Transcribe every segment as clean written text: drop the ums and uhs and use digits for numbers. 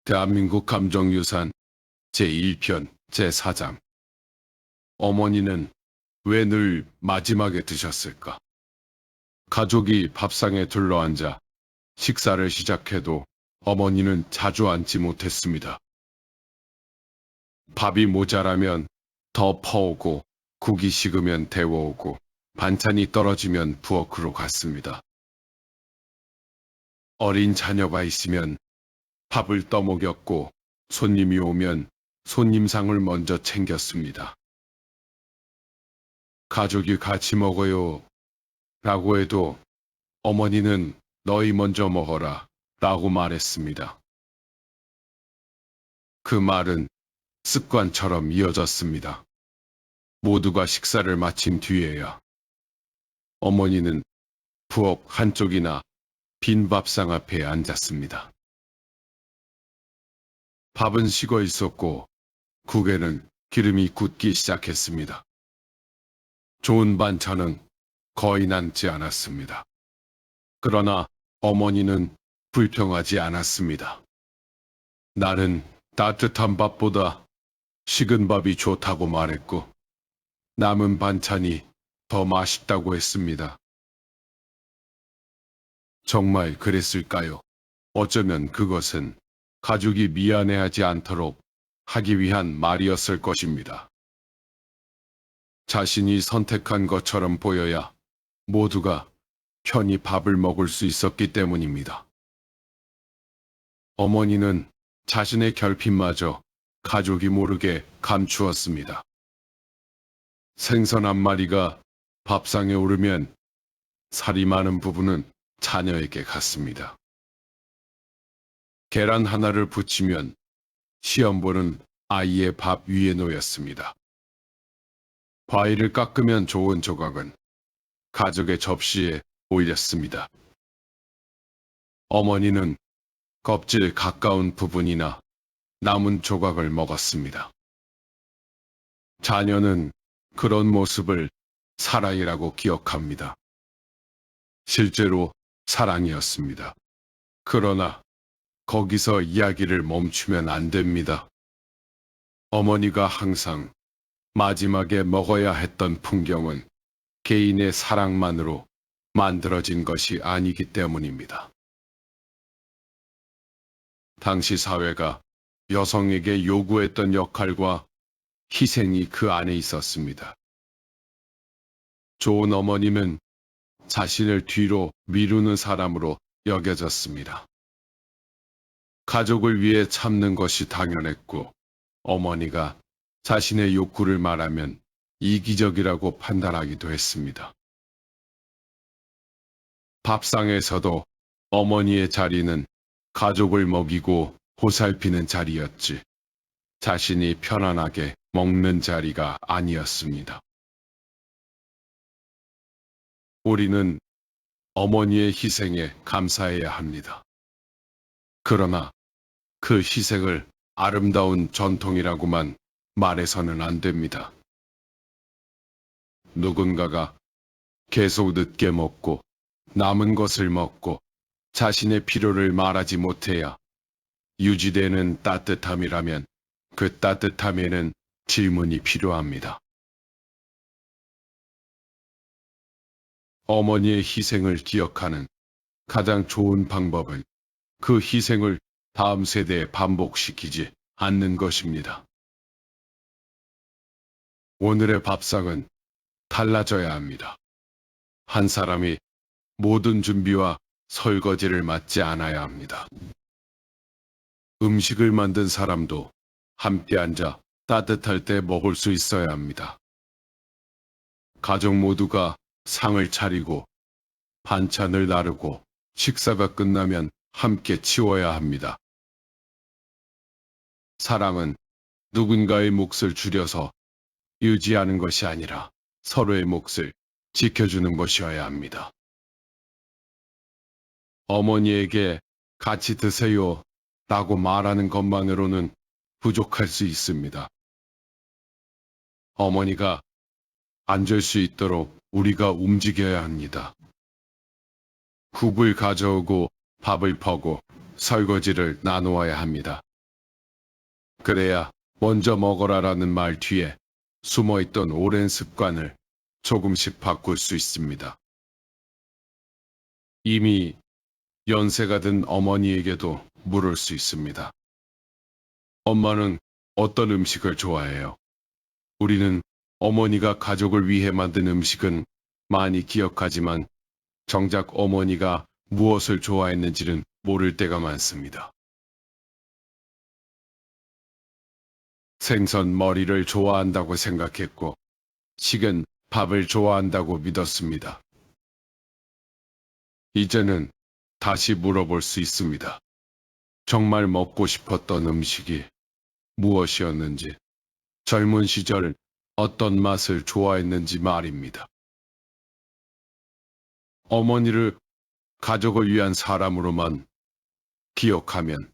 대한민국 감정유산 제1편 제4장. 어머니는 왜 늘 마지막에 드셨을까? 가족이 밥상에 둘러앉아 식사를 시작해도 어머니는 자주 앉지 못했습니다. 밥이 모자라면 더 퍼오고, 국이 식으면 데워오고, 반찬이 떨어지면 부엌으로 갔습니다. 어린 자녀가 있으면 밥을 떠먹였고, 손님이 오면 손님상을 먼저 챙겼습니다. 가족이 같이 먹어요 라고 해도 어머니는 너희 먼저 먹어라 라고 말했습니다. 그 말은 습관처럼 이어졌습니다. 모두가 식사를 마친 뒤에야 어머니는 부엌 한쪽이나 빈 밥상 앞에 앉았습니다. 밥은 식어 있었고 국에는 기름이 굳기 시작했습니다. 좋은 반찬은 거의 남지 않았습니다. 그러나 어머니는 불평하지 않았습니다. 나는 따뜻한 밥보다 식은 밥이 좋다고 말했고 남은 반찬이 더 맛있다고 했습니다. 정말 그랬을까요? 어쩌면 그것은 가족이 미안해하지 않도록 하기 위한 말이었을 것입니다. 자신이 선택한 것처럼 보여야 모두가 편히 밥을 먹을 수 있었기 때문입니다. 어머니는 자신의 결핍마저 가족이 모르게 감추었습니다. 생선 한 마리가 밥상에 오르면 살이 많은 부분은 자녀에게 갔습니다. 계란 하나를 부치면 시험 보는 아이의 밥 위에 놓였습니다. 과일을 깎으면 좋은 조각은 가족의 접시에 올렸습니다. 어머니는 껍질 가까운 부분이나 남은 조각을 먹었습니다. 자녀는 그런 모습을 사랑이라고 기억합니다. 실제로 사랑이었습니다. 그러나 거기서 이야기를 멈추면 안 됩니다. 어머니가 항상 마지막에 먹어야 했던 풍경은 개인의 사랑만으로 만들어진 것이 아니기 때문입니다. 당시 사회가 여성에게 요구했던 역할과 희생이 그 안에 있었습니다. 좋은 어머님은 자신을 뒤로 미루는 사람으로 여겨졌습니다. 가족을 위해 참는 것이 당연했고 어머니가 자신의 욕구를 말하면 이기적이라고 판단하기도 했습니다. 밥상에서도 어머니의 자리는 가족을 먹이고 보살피는 자리였지 자신이 편안하게 먹는 자리가 아니었습니다. 우리는 어머니의 희생에 감사해야 합니다. 그러나 그 희생을 아름다운 전통이라고만 말해서는 안 됩니다. 누군가가 계속 늦게 먹고 남은 것을 먹고 자신의 필요를 말하지 못해야 유지되는 따뜻함이라면 그 따뜻함에는 질문이 필요합니다. 어머니의 희생을 기억하는 가장 좋은 방법은 그 희생을 다음 세대에 반복시키지 않는 것입니다. 오늘의 밥상은 달라져야 합니다. 한 사람이 모든 준비와 설거지를 맡지 않아야 합니다. 음식을 만든 사람도 함께 앉아 따뜻할 때 먹을 수 있어야 합니다. 가족 모두가 상을 차리고 반찬을 나르고 식사가 끝나면 함께 치워야 합니다. 사랑은 누군가의 몫을 줄여서 유지하는 것이 아니라 서로의 몫을 지켜주는 것이어야 합니다. 어머니에게 같이 드세요 라고 말하는 것만으로는 부족할 수 있습니다. 어머니가 앉을 수 있도록 우리가 움직여야 합니다. 국을 가져오고 밥을 퍼고 설거지를 나누어야 합니다. 그래야 먼저 먹어라라는 말 뒤에 숨어있던 오랜 습관을 조금씩 바꿀 수 있습니다. 이미 연세가 든 어머니에게도 물을 수 있습니다. 엄마는 어떤 음식을 좋아해요? 우리는 어머니가 가족을 위해 만든 음식은 많이 기억하지만 정작 어머니가 무엇을 좋아했는지는 모를 때가 많습니다. 생선 머리를 좋아한다고 생각했고, 식은 밥을 좋아한다고 믿었습니다. 이제는 다시 물어볼 수 있습니다. 정말 먹고 싶었던 음식이 무엇이었는지, 젊은 시절 어떤 맛을 좋아했는지 말입니다. 어머니를 가족을 위한 사람으로만 기억하면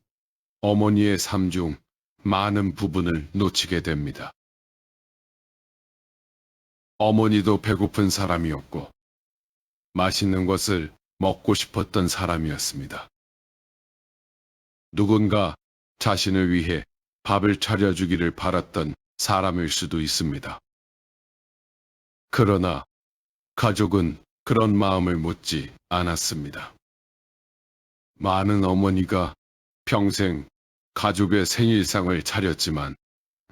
어머니의 삶 중 많은 부분을 놓치게 됩니다. 어머니도 배고픈 사람이었고, 맛있는 것을 먹고 싶었던 사람이었습니다. 누군가 자신을 위해 밥을 차려주기를 바랐던 사람일 수도 있습니다. 그러나 가족은 그런 마음을 묻지 않았습니다. 많은 어머니가 평생 가족의 생일상을 차렸지만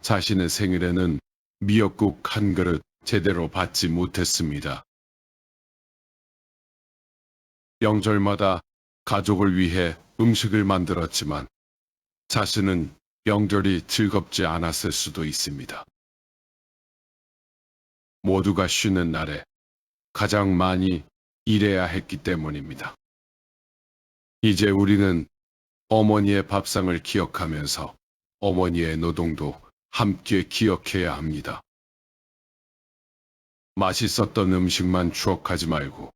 자신의 생일에는 미역국 한 그릇 제대로 받지 못했습니다. 명절마다 가족을 위해 음식을 만들었지만 자신은 명절이 즐겁지 않았을 수도 있습니다. 모두가 쉬는 날에 가장 많이 일해야 했기 때문입니다. 이제 우리는 어머니의 밥상을 기억하면서 어머니의 노동도 함께 기억해야 합니다. 맛있었던 음식만 추억하지 말고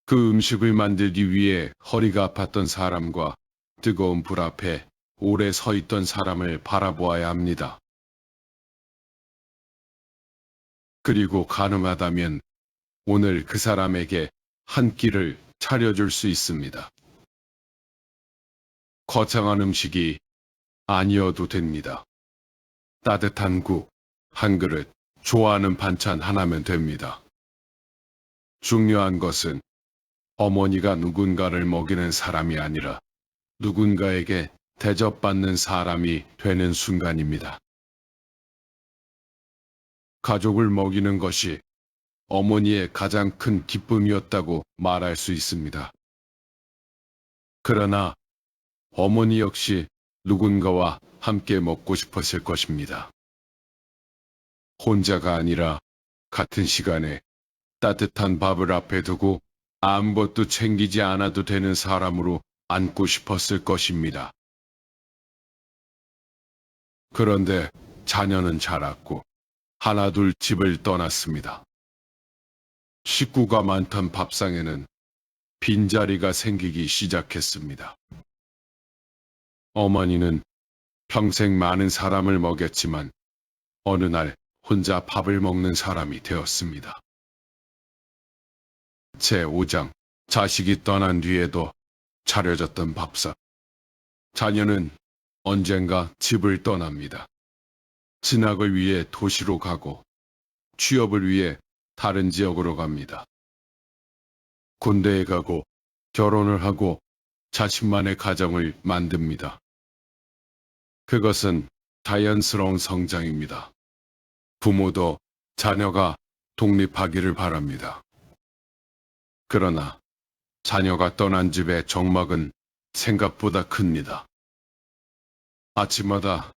그 음식을 만들기 위해 허리가 아팠던 사람과 뜨거운 불 앞에 오래 서 있던 사람을 바라보아야 합니다. 그리고 가능하다면 오늘 그 사람에게 한 끼를 차려줄 수 있습니다. 거창한 음식이 아니어도 됩니다. 따뜻한 국 한 그릇, 좋아하는 반찬 하나면 됩니다. 중요한 것은 어머니가 누군가를 먹이는 사람이 아니라 누군가에게 대접받는 사람이 되는 순간입니다. 가족을 먹이는 것이 어머니의 가장 큰 기쁨이었다고 말할 수 있습니다. 그러나 어머니 역시 누군가와 함께 먹고 싶었을 것입니다. 혼자가 아니라 같은 시간에 따뜻한 밥을 앞에 두고 아무것도 챙기지 않아도 되는 사람으로 안고 싶었을 것입니다. 그런데 자녀는 자랐고 하나둘 집을 떠났습니다. 식구가 많던 밥상에는 빈자리가 생기기 시작했습니다. 어머니는 평생 많은 사람을 먹였지만 어느 날 혼자 밥을 먹는 사람이 되었습니다. 제5장 자식이 떠난 뒤에도 차려졌던 밥상. 자녀는 언젠가 집을 떠납니다. 진학을 위해 도시로 가고 취업을 위해 다른 지역으로 갑니다. 군대에 가고 결혼을 하고 자신만의 가정을 만듭니다. 그것은 자연스러운 성장입니다. 부모도 자녀가 독립하기를 바랍니다. 그러나 자녀가 떠난 집의 정막은 생각보다 큽니다. 아침마다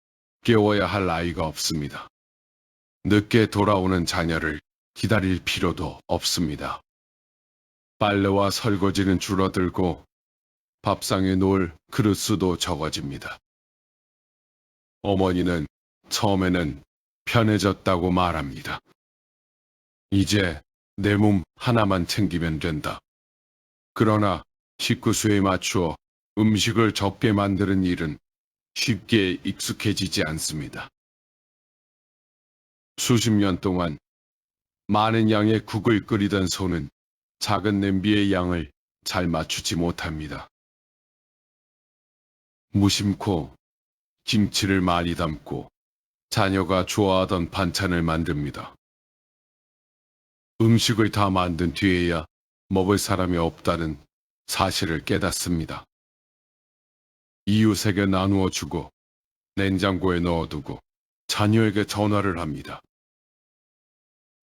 깨워야 할 나이가 없습니다. 늦게 돌아오는 자녀를 기다릴 필요도 없습니다. 빨래와 설거지는 줄어들고 밥상에 놓을 그릇 수도 적어집니다. 어머니는 처음에는 편해졌다고 말합니다. 이제 내 몸 하나만 챙기면 된다. 그러나 식구 수에 맞추어 음식을 적게 만드는 일은 쉽게 익숙해지지 않습니다. 수십 년 동안 많은 양의 국을 끓이던 손은 작은 냄비의 양을 잘 맞추지 못합니다. 무심코 김치를 많이 담고 자녀가 좋아하던 반찬을 만듭니다. 음식을 다 만든 뒤에야 먹을 사람이 없다는 사실을 깨닫습니다. 이웃에게 나누어 주고 냉장고에 넣어두고 자녀에게 전화를 합니다.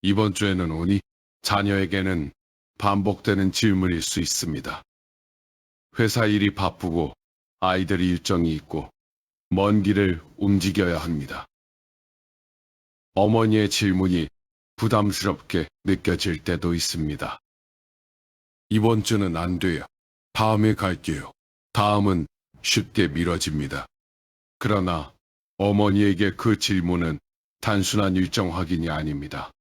이번 주에는 오니 자녀에게는 반복되는 질문일 수 있습니다. 회사 일이 바쁘고 아이들 일정이 있고 먼 길을 움직여야 합니다. 어머니의 질문이 부담스럽게 느껴질 때도 있습니다. 이번 주는 안 돼요. 다음에 갈게요. 다음은 쉽게 미뤄집니다. 그러나 어머니에게 그 질문은 단순한 일정 확인이 아닙니다.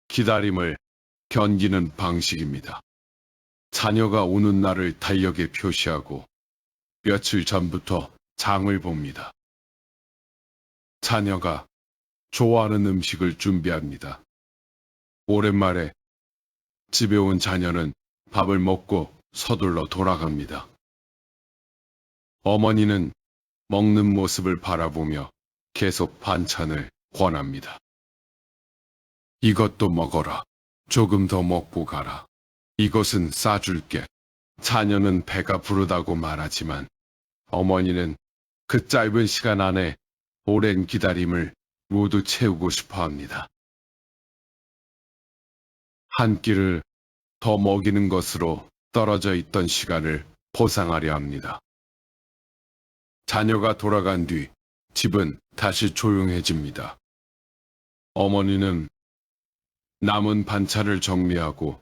기다림을 견디는 방식입니다. 자녀가 오는 날을 달력에 표시하고 며칠 전부터 장을 봅니다. 자녀가 좋아하는 음식을 준비합니다. 오랜만에 집에 온 자녀는 밥을 먹고 서둘러 돌아갑니다. 어머니는 먹는 모습을 바라보며 계속 반찬을 권합니다. 이것도 먹어라. 조금 더 먹고 가라. 이것은 싸줄게. 자녀는 배가 부르다고 말하지만 어머니는 그 짧은 시간 안에 오랜 기다림을 모두 채우고 싶어 합니다. 한 끼를 더 먹이는 것으로 떨어져 있던 시간을 보상하려 합니다. 자녀가 돌아간 뒤 집은 다시 조용해집니다. 어머니는 남은 반찬을 정리하고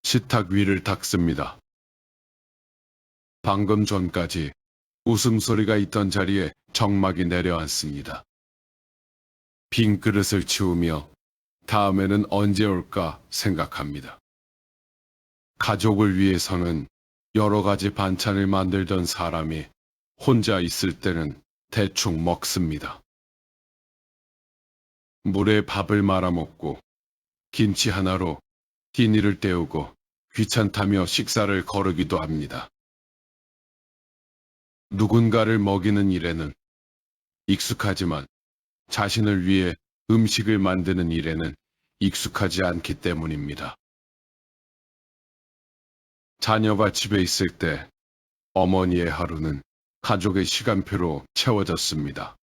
식탁 위를 닦습니다. 방금 전까지 웃음소리가 있던 자리에 적막이 내려앉습니다. 빈 그릇을 치우며 다음에는 언제 올까 생각합니다. 가족을 위해서는 여러 가지 반찬을 만들던 사람이 혼자 있을 때는 대충 먹습니다. 물에 밥을 말아 먹고 김치 하나로 끼니를 때우고 귀찮다며 식사를 거르기도 합니다. 누군가를 먹이는 일에는 익숙하지만 자신을 위해 음식을 만드는 일에는 익숙하지 않기 때문입니다. 자녀가 집에 있을 때 어머니의 하루는 가족의 시간표로 채워졌습니다.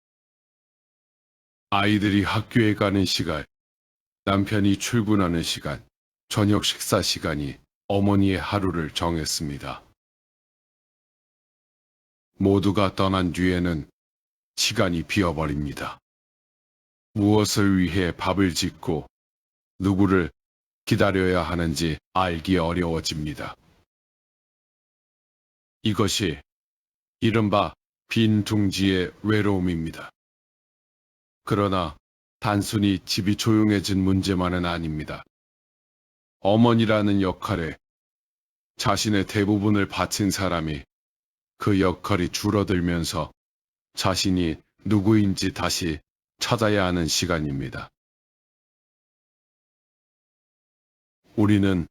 아이들이 학교에 가는 시간, 남편이 출근하는 시간, 저녁 식사 시간이 어머니의 하루를 정했습니다. 모두가 떠난 뒤에는 시간이 비어버립니다. 무엇을 위해 밥을 짓고 누구를 기다려야 하는지 알기 어려워집니다. 이것이 이른바 빈 둥지의 외로움입니다. 그러나 단순히 집이 조용해진 문제만은 아닙니다. 어머니라는 역할에 자신의 대부분을 바친 사람이 그 역할이 줄어들면서 자신이 누구인지 다시 찾아야 하는 시간입니다. 우리는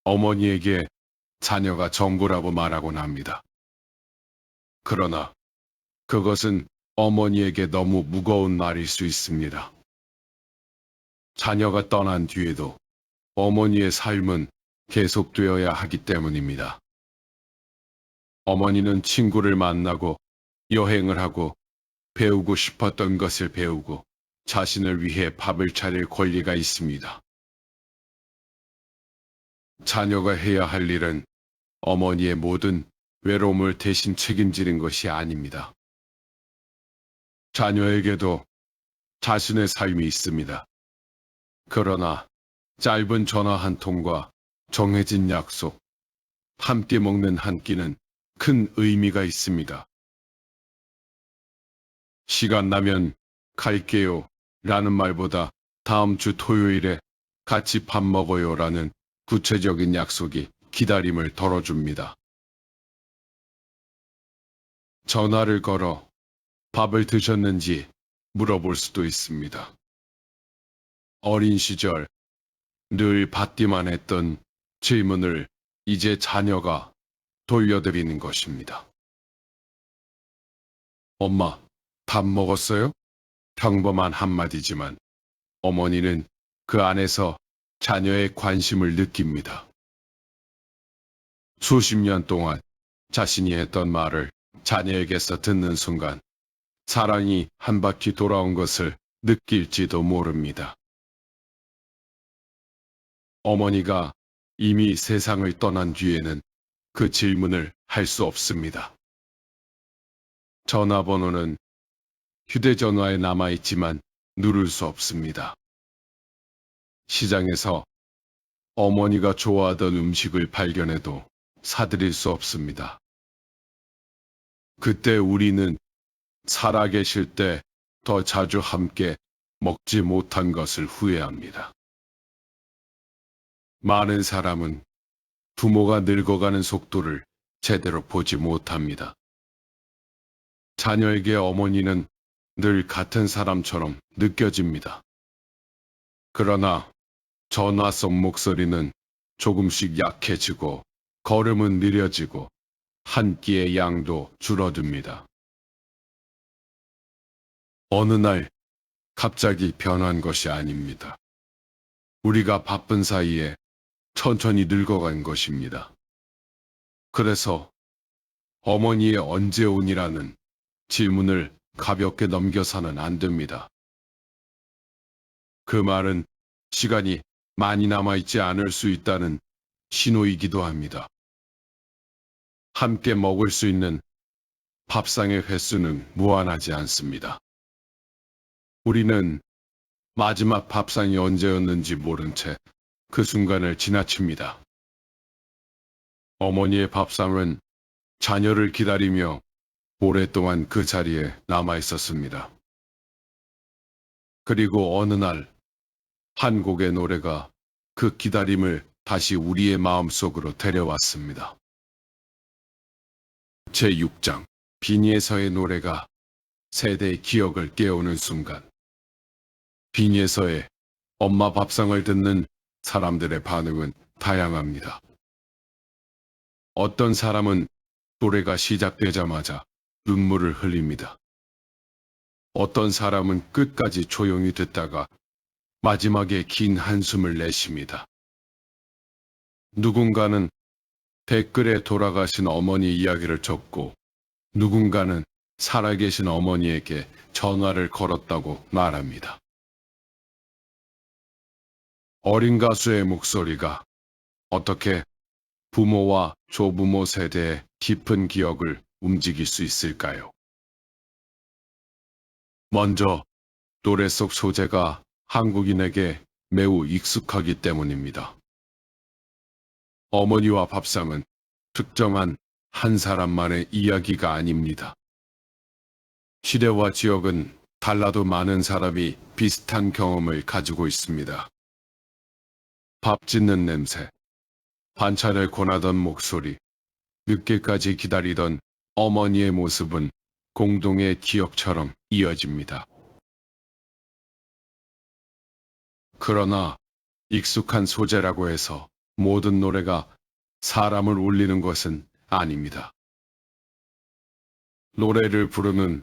어머니에게 자녀가 전부라고 말하곤 합니다. 그러나 그것은 어머니에게 너무 무거운 말일 수 있습니다. 자녀가 떠난 뒤에도 어머니의 삶은 계속되어야 하기 때문입니다. 어머니는 친구를 만나고 여행을 하고 배우고 싶었던 것을 배우고 자신을 위해 밥을 차릴 권리가 있습니다. 자녀가 해야 할 일은 어머니의 모든 외로움을 대신 책임지는 것이 아닙니다. 자녀에게도 자신의 삶이 있습니다. 그러나 짧은 전화 한 통과 정해진 약속, 함께 먹는 한 끼는 큰 의미가 있습니다. 시간 나면 갈게요 라는 말보다 다음 주 토요일에 같이 밥 먹어요 라는 구체적인 약속이 기다림을 덜어줍니다. 전화를 걸어 밥을 드셨는지 물어볼 수도 있습니다. 어린 시절 늘 받기만 했던 질문을 이제 자녀가 돌려드리는 것입니다. 엄마, 밥 먹었어요? 평범한 한마디지만 어머니는 그 안에서 자녀의 관심을 느낍니다. 수십 년 동안 자신이 했던 말을 자녀에게서 듣는 순간 사랑이 한 바퀴 돌아온 것을 느낄지도 모릅니다. 어머니가 이미 세상을 떠난 뒤에는 그 질문을 할 수 없습니다. 전화번호는 휴대전화에 남아있지만 누를 수 없습니다. 시장에서 어머니가 좋아하던 음식을 발견해도 사드릴 수 없습니다. 그때 우리는 살아계실 때 더 자주 함께 먹지 못한 것을 후회합니다. 많은 사람은 부모가 늙어가는 속도를 제대로 보지 못합니다. 자녀에게 어머니는 늘 같은 사람처럼 느껴집니다. 그러나 전화 속 목소리는 조금씩 약해지고 걸음은 느려지고 한 끼의 양도 줄어듭니다. 어느 날 갑자기 변한 것이 아닙니다. 우리가 바쁜 사이에 천천히 늙어간 것입니다. 그래서 어머니의 언제 오니라는 질문을 가볍게 넘겨서는 안 됩니다. 그 말은 시간이 많이 남아있지 않을 수 있다는 신호이기도 합니다. 함께 먹을 수 있는 밥상의 횟수는 무한하지 않습니다. 우리는 마지막 밥상이 언제였는지 모른 채 그 순간을 지나칩니다. 어머니의 밥상은 자녀를 기다리며 오랫동안 그 자리에 남아 있었습니다. 그리고 어느 날 한 곡의 노래가 그 기다림을 다시 우리의 마음속으로 데려왔습니다. 제6장 빈니에서의 노래가 세대의 기억을 깨우는 순간. 빈니에서의 엄마 밥상을 듣는 사람들의 반응은 다양합니다. 어떤 사람은 노래가 시작되자마자 눈물을 흘립니다. 어떤 사람은 끝까지 조용히 듣다가 마지막에 긴 한숨을 내쉽니다. 누군가는 댓글에 돌아가신 어머니 이야기를 적고 누군가는 살아계신 어머니에게 전화를 걸었다고 말합니다. 어린 가수의 목소리가 어떻게 부모와 조부모 세대의 깊은 기억을 움직일 수 있을까요? 먼저 노래 속 소재가 한국인에게 매우 익숙하기 때문입니다. 어머니와 밥상은 특정한 한 사람만의 이야기가 아닙니다. 시대와 지역은 달라도 많은 사람이 비슷한 경험을 가지고 있습니다. 밥 짓는 냄새, 반찬을 권하던 목소리, 늦게까지 기다리던 어머니의 모습은 공동의 기억처럼 이어집니다. 그러나 익숙한 소재라고 해서 모든 노래가 사람을 울리는 것은 아닙니다. 노래를 부르는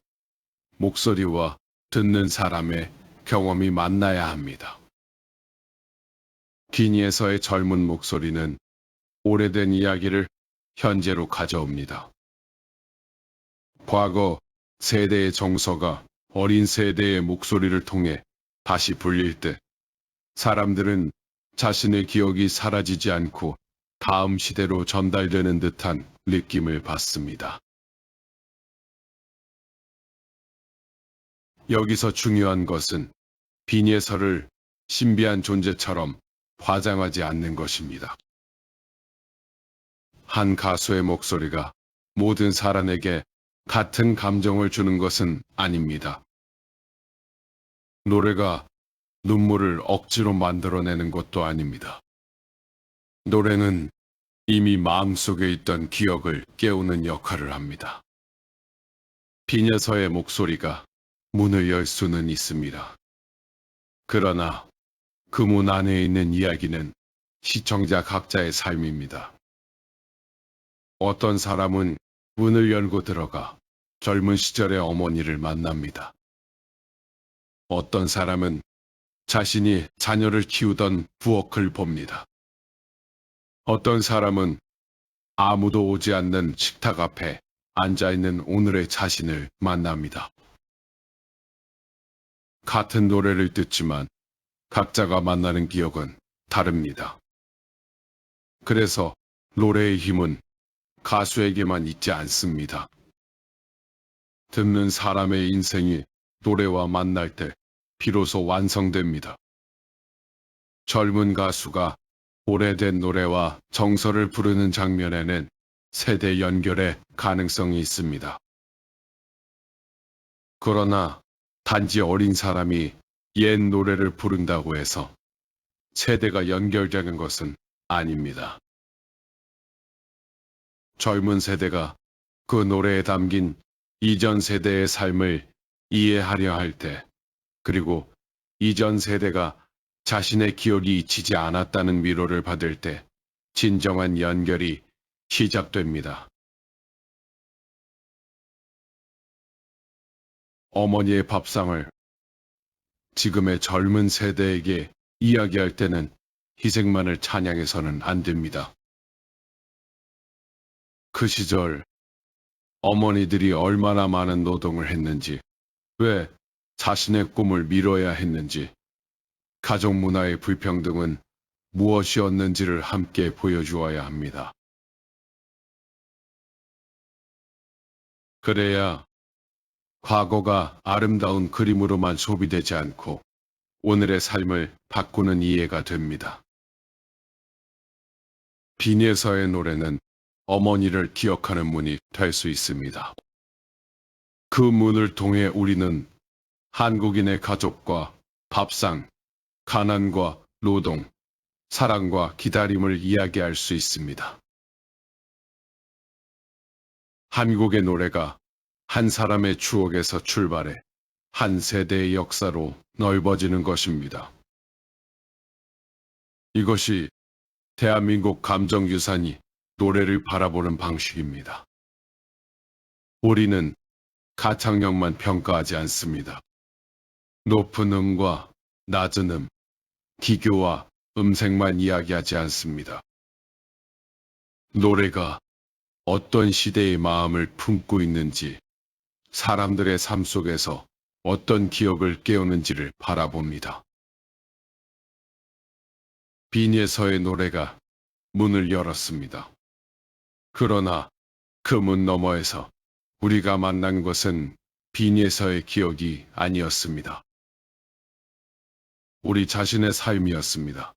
목소리와 듣는 사람의 경험이 만나야 합니다. 빈니에서의 젊은 목소리는 오래된 이야기를 현재로 가져옵니다. 과거 세대의 정서가 어린 세대의 목소리를 통해 다시 불릴 때 사람들은 자신의 기억이 사라지지 않고 다음 시대로 전달되는 듯한 느낌을 받습니다. 여기서 중요한 것은 빈니에서를 신비한 존재처럼 화장하지 않는 것입니다. 한 가수의 목소리가 모든 사람에게 같은 감정을 주는 것은 아닙니다. 노래가 눈물을 억지로 만들어내는 것도 아닙니다. 노래는 이미 마음속에 있던 기억을 깨우는 역할을 합니다. 빈니에서의 목소리가 문을 열 수는 있습니다. 그러나 그 문 안에 있는 이야기는 시청자 각자의 삶입니다. 어떤 사람은 문을 열고 들어가 젊은 시절의 어머니를 만납니다. 어떤 사람은 자신이 자녀를 키우던 부엌을 봅니다. 어떤 사람은 아무도 오지 않는 식탁 앞에 앉아있는 오늘의 자신을 만납니다. 같은 노래를 듣지만 각자가 만나는 기억은 다릅니다. 그래서 노래의 힘은 가수에게만 있지 않습니다. 듣는 사람의 인생이 노래와 만날 때 비로소 완성됩니다. 젊은 가수가 오래된 노래와 정서를 부르는 장면에는 세대 연결의 가능성이 있습니다. 그러나 단지 어린 사람이 옛 노래를 부른다고 해서 세대가 연결되는 것은 아닙니다. 젊은 세대가 그 노래에 담긴 이전 세대의 삶을 이해하려 할 때, 그리고 이전 세대가 자신의 기억이 잊히지 않았다는 위로를 받을 때 진정한 연결이 시작됩니다. 어머니의 밥상을 지금의 젊은 세대에게 이야기할 때는 희생만을 찬양해서는 안 됩니다. 그 시절 어머니들이 얼마나 많은 노동을 했는지, 왜 자신의 꿈을 미뤄야 했는지, 가족 문화의 불평등은 무엇이었는지를 함께 보여주어야 합니다. 그래야 과거가 아름다운 그림으로만 소비되지 않고 오늘의 삶을 바꾸는 이해가 됩니다. 빈예서의 노래는 어머니를 기억하는 문이 될 수 있습니다. 그 문을 통해 우리는 한국인의 가족과 밥상, 가난과 노동, 사랑과 기다림을 이야기할 수 있습니다. 한국의 노래가 한 사람의 추억에서 출발해 한 세대의 역사로 넓어지는 것입니다. 이것이 대한민국 감정유산이 노래를 바라보는 방식입니다. 우리는 가창력만 평가하지 않습니다. 높은 음과 낮은 음, 기교와 음색만 이야기하지 않습니다. 노래가 어떤 시대의 마음을 품고 있는지, 사람들의 삶 속에서 어떤 기억을 깨우는지를 바라봅니다. 빈예서의 노래가 문을 열었습니다. 그러나 그 문 너머에서 우리가 만난 것은 빈예서의 기억이 아니었습니다. 우리 자신의 삶이었습니다.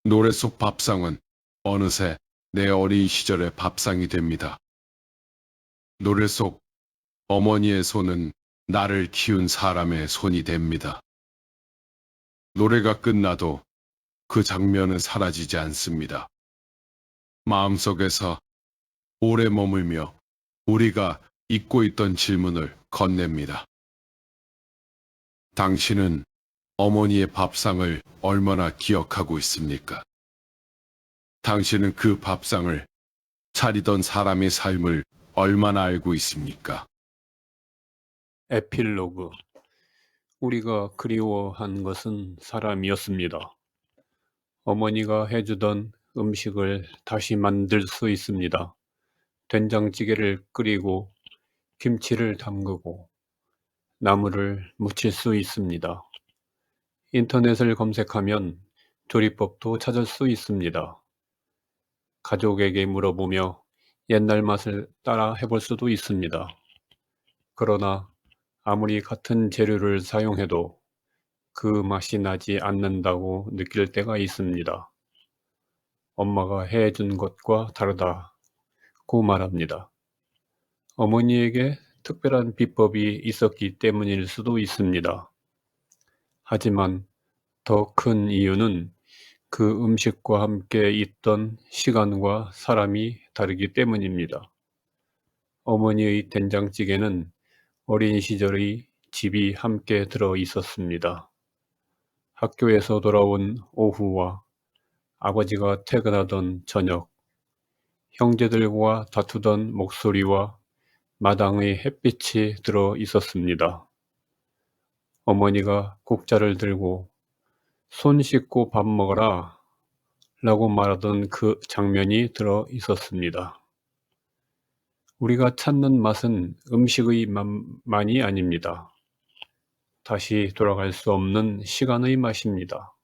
노래 속 밥상은 어느새 내 어린 시절의 밥상이 됩니다. 노래 속 어머니의 손은 나를 키운 사람의 손이 됩니다. 노래가 끝나도 그 장면은 사라지지 않습니다. 마음속에서 오래 머물며 우리가 잊고 있던 질문을 건넵니다. 당신은 어머니의 밥상을 얼마나 기억하고 있습니까? 당신은 그 밥상을 차리던 사람의 삶을 얼마나 알고 있습니까? 에필로그. 우리가 그리워한 것은 사람이었습니다. 어머니가 해주던 음식을 다시 만들 수 있습니다. 된장찌개를 끓이고 김치를 담그고 나물을 무칠 수 있습니다. 인터넷을 검색하면 조리법도 찾을 수 있습니다. 가족에게 물어보며 옛날 맛을 따라 해볼 수도 있습니다. 그러나 아무리 같은 재료를 사용해도 그 맛이 나지 않는다고 느낄 때가 있습니다. 엄마가 해준 것과 다르다고 말합니다. 어머니에게 특별한 비법이 있었기 때문일 수도 있습니다. 하지만 더 큰 이유는 그 음식과 함께 있던 시간과 사람이 다르기 때문입니다. 어머니의 된장찌개는 어린 시절의 집이 함께 들어 있었습니다. 학교에서 돌아온 오후와 아버지가 퇴근하던 저녁, 형제들과 다투던 목소리와 마당의 햇빛이 들어 있었습니다. 어머니가 국자를 들고 "손 씻고 밥 먹어라" 라고 말하던 그 장면이 들어 있었습니다. 우리가 찾는 맛은 음식의 맛만이 아닙니다. 다시 돌아갈 수 없는 시간의 맛입니다.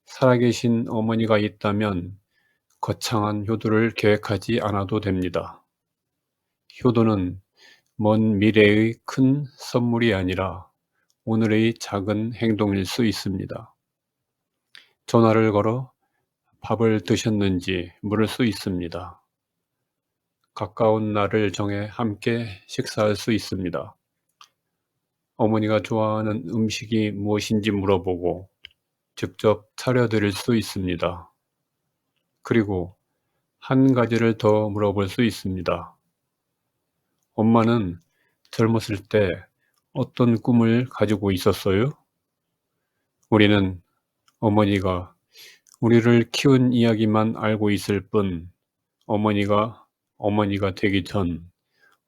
살아계신 어머니가 있다면 거창한 효도를 계획하지 않아도 됩니다. 효도는 먼 미래의 큰 선물이 아니라 오늘의 작은 행동일 수 있습니다. 전화를 걸어 밥을 드셨는지 물을 수 있습니다. 가까운 날을 정해 함께 식사할 수 있습니다. 어머니가 좋아하는 음식이 무엇인지 물어보고 직접 차려드릴 수 있습니다. 그리고 한 가지를 더 물어볼 수 있습니다. 엄마는 젊었을 때 어떤 꿈을 가지고 있었어요? 우리는 어머니가 우리를 키운 이야기만 알고 있을 뿐 어머니가 되기 전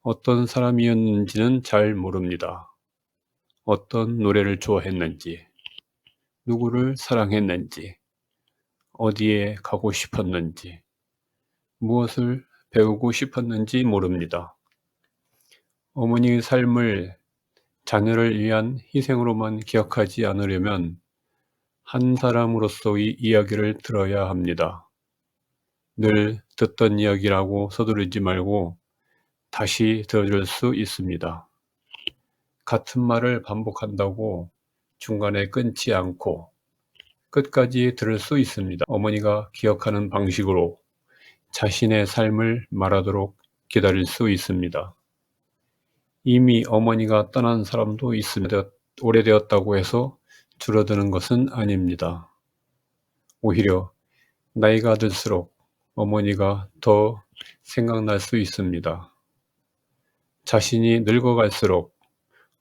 어떤 사람이었는지는 잘 모릅니다. 어떤 노래를 좋아했는지, 누구를 사랑했는지, 어디에 가고 싶었는지, 무엇을 배우고 싶었는지 모릅니다. 어머니의 삶을 자녀를 위한 희생으로만 기억하지 않으려면 한 사람으로서의 이야기를 들어야 합니다. 늘 듣던 이야기라고 서두르지 말고 다시 들어줄 수 있습니다. 같은 말을 반복한다고 중간에 끊지 않고 끝까지 들을 수 있습니다. 어머니가 기억하는 방식으로 자신의 삶을 말하도록 기다릴 수 있습니다. 이미 어머니가 떠난 사람도 있습니다. 오래되었다고 해서 줄어드는 것은 아닙니다. 오히려 나이가 들수록 어머니가 더 생각날 수 있습니다. 자신이 늙어갈수록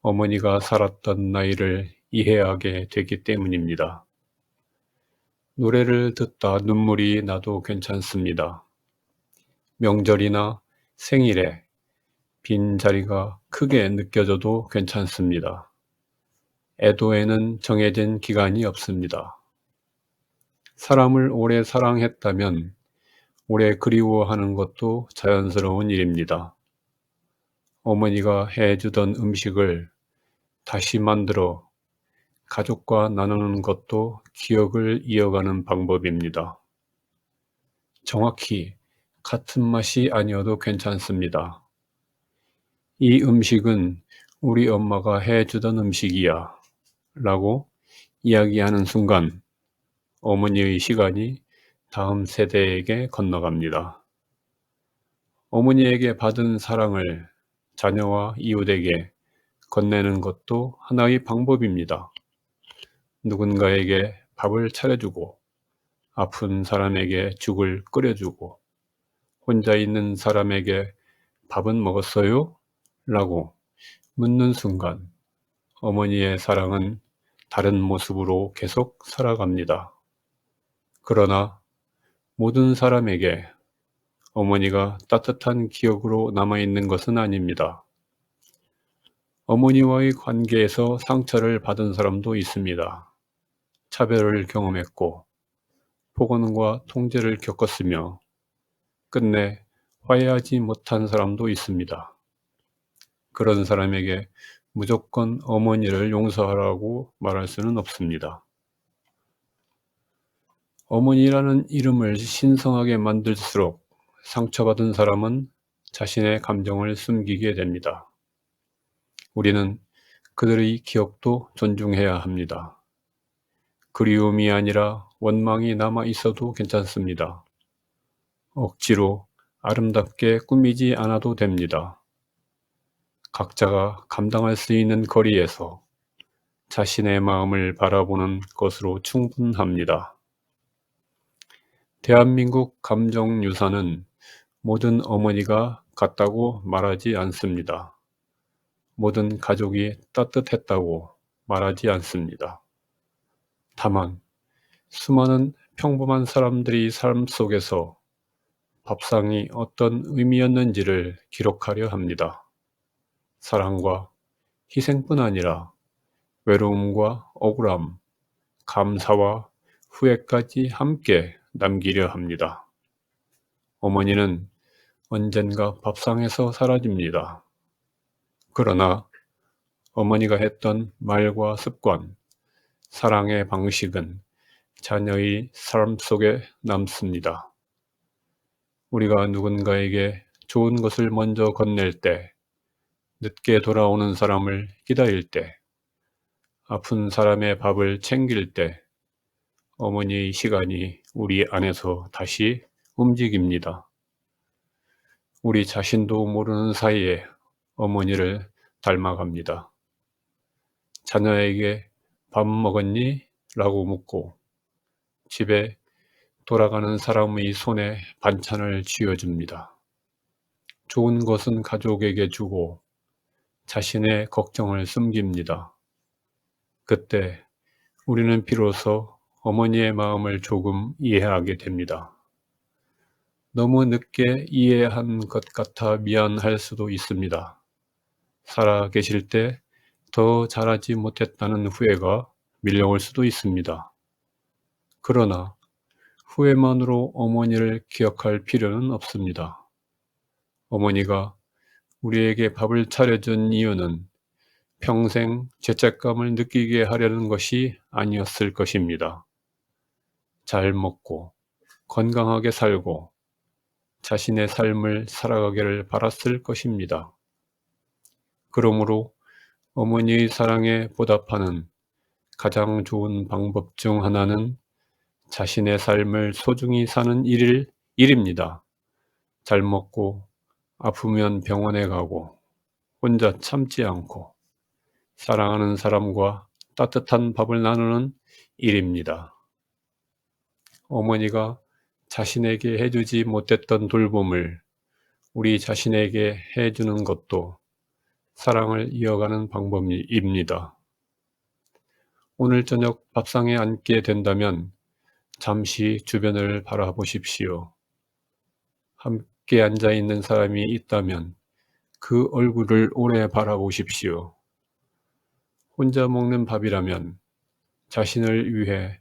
어머니가 살았던 나이를 이해하게 되기 때문입니다. 노래를 듣다 눈물이 나도 괜찮습니다. 명절이나 생일에 빈자리가 크게 느껴져도 괜찮습니다. 애도에는 정해진 기간이 없습니다. 사람을 오래 사랑했다면 오래 그리워하는 것도 자연스러운 일입니다. 어머니가 해주던 음식을 다시 만들어 가족과 나누는 것도 기억을 이어가는 방법입니다. 정확히 같은 맛이 아니어도 괜찮습니다. 이 음식은 우리 엄마가 해주던 음식이야 라고 이야기하는 순간 어머니의 시간이 다음 세대에게 건너갑니다. 어머니에게 받은 사랑을 자녀와 이웃에게 건네는 것도 하나의 방법입니다. 누군가에게 밥을 차려주고 아픈 사람에게 죽을 끓여주고 혼자 있는 사람에게 밥은 먹었어요? 라고 묻는 순간 어머니의 사랑은 다른 모습으로 계속 살아갑니다. 그러나 모든 사람에게 어머니가 따뜻한 기억으로 남아있는 것은 아닙니다. 어머니와의 관계에서 상처를 받은 사람도 있습니다. 차별을 경험했고 폭언과 통제를 겪었으며 끝내 화해하지 못한 사람도 있습니다. 그런 사람에게 무조건 어머니를 용서하라고 말할 수는 없습니다. 어머니라는 이름을 신성하게 만들수록 상처받은 사람은 자신의 감정을 숨기게 됩니다. 우리는 그들의 기억도 존중해야 합니다. 그리움이 아니라 원망이 남아 있어도 괜찮습니다. 억지로 아름답게 꾸미지 않아도 됩니다. 각자가 감당할 수 있는 거리에서 자신의 마음을 바라보는 것으로 충분합니다. 대한민국 감정유산은 모든 어머니가 같다고 말하지 않습니다. 모든 가족이 따뜻했다고 말하지 않습니다. 다만 수많은 평범한 사람들의 삶 속에서 밥상이 어떤 의미였는지를 기록하려 합니다. 사랑과 희생뿐 아니라 외로움과 억울함, 감사와 후회까지 함께 남기려 합니다. 어머니는 언젠가 밥상에서 사라집니다. 그러나 어머니가 했던 말과 습관, 사랑의 방식은 자녀의 삶 속에 남습니다. 우리가 누군가에게 좋은 것을 먼저 건넬 때, 늦게 돌아오는 사람을 기다릴 때, 아픈 사람의 밥을 챙길 때, 어머니의 시간이 우리 안에서 다시 움직입니다. 우리 자신도 모르는 사이에 어머니를 닮아갑니다. 자녀에게 밥 먹었니? 라고 묻고 집에 돌아가는 사람의 손에 반찬을 쥐어줍니다. 좋은 것은 가족에게 주고 자신의 걱정을 숨깁니다. 그때 우리는 비로소 어머니의 마음을 조금 이해하게 됩니다. 너무 늦게 이해한 것 같아 미안할 수도 있습니다. 살아 계실 때 더 잘하지 못했다는 후회가 밀려올 수도 있습니다. 그러나 후회만으로 어머니를 기억할 필요는 없습니다. 어머니가 우리에게 밥을 차려준 이유는 평생 죄책감을 느끼게 하려는 것이 아니었을 것입니다. 잘 먹고 건강하게 살고 자신의 삶을 살아가기를 바랐을 것입니다. 그러므로 어머니의 사랑에 보답하는 가장 좋은 방법 중 하나는 자신의 삶을 소중히 사는 일입니다. 잘 먹고 아프면 병원에 가고 혼자 참지 않고 사랑하는 사람과 따뜻한 밥을 나누는 일입니다. 어머니가 자신에게 해주지 못했던 돌봄을 우리 자신에게 해주는 것도 사랑을 이어가는 방법입니다. 오늘 저녁 밥상에 앉게 된다면 잠시 주변을 바라보십시오. 함께 앉아 있는 사람이 있다면 그 얼굴을 오래 바라보십시오. 혼자 먹는 밥이라면 자신을 위해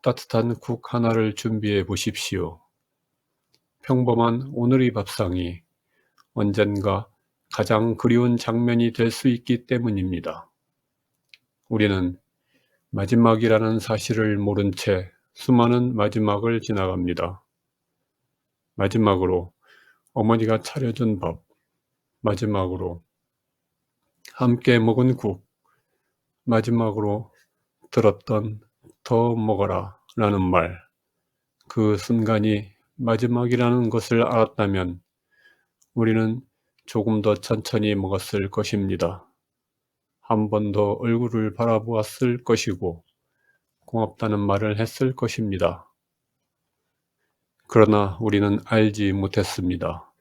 따뜻한 국 하나를 준비해 보십시오. 평범한 오늘의 밥상이 언젠가 가장 그리운 장면이 될 수 있기 때문입니다. 우리는 마지막이라는 사실을 모른 채 수많은 마지막을 지나갑니다. 마지막으로 어머니가 차려준 밥, 마지막으로 함께 먹은 국, 마지막으로 들었던 더 먹어라 라는 말, 그 순간이 마지막이라는 것을 알았다면 우리는 조금 더 천천히 먹었을 것입니다. 한 번 더 얼굴을 바라보았을 것이고 고맙다는 말을 했을 것입니다. 그러나 우리는 알지 못했습니다.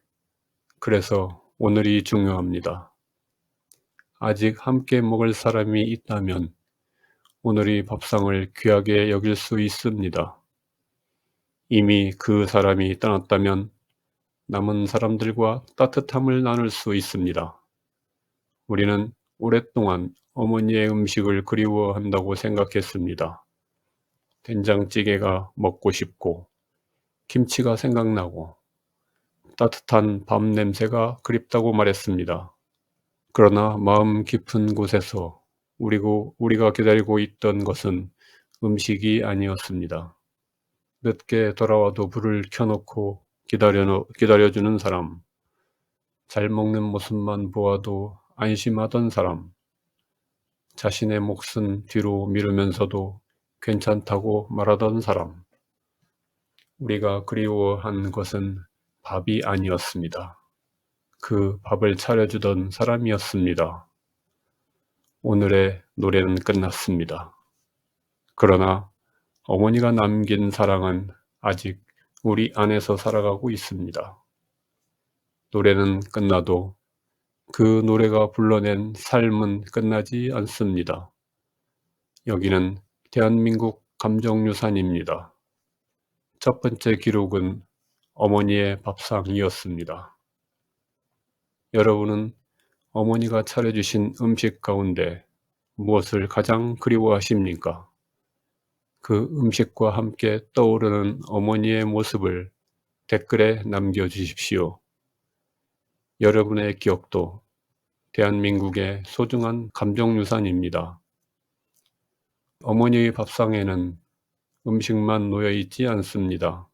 그래서 오늘이 중요합니다. 아직 함께 먹을 사람이 있다면 오늘의 밥상을 귀하게 여길 수 있습니다. 이미 그 사람이 떠났다면 남은 사람들과 따뜻함을 나눌 수 있습니다. 우리는 오랫동안 어머니의 음식을 그리워한다고 생각했습니다. 된장찌개가 먹고 싶고 김치가 생각나고 따뜻한 밥 냄새가 그립다고 말했습니다. 그러나 마음 깊은 곳에서 우리가 기다리고 있던 것은 음식이 아니었습니다. 늦게 돌아와도 불을 켜놓고 기다려주는 사람, 잘 먹는 모습만 보아도 안심하던 사람, 자신의 몫은 뒤로 미루면서도 괜찮다고 말하던 사람. 우리가 그리워한 것은 밥이 아니었습니다. 그 밥을 차려주던 사람이었습니다. 오늘의 노래는 끝났습니다. 그러나 어머니가 남긴 사랑은 아직 우리 안에서 살아가고 있습니다. 노래는 끝나도 그 노래가 불러낸 삶은 끝나지 않습니다. 여기는 대한민국 감정유산입니다. 첫 번째 기록은 어머니의 밥상이었습니다. 여러분은 어머니가 차려주신 음식 가운데 무엇을 가장 그리워하십니까? 그 음식과 함께 떠오르는 어머니의 모습을 댓글에 남겨주십시오. 여러분의 기억도 대한민국의 소중한 감정유산입니다. 어머니의 밥상에는 음식만 놓여 있지 않습니다.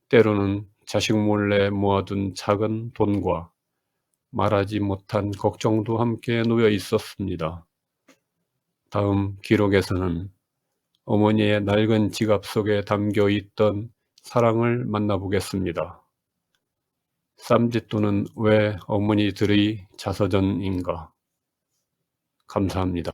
때로는 자식 몰래 모아둔 작은 돈과 말하지 못한 걱정도 함께 놓여 있었습니다. 다음 기록에서는 어머니의 낡은 지갑 속에 담겨 있던 사랑을 만나보겠습니다. 쌈짓돈은 왜 어머니들의 자서전인가? 감사합니다.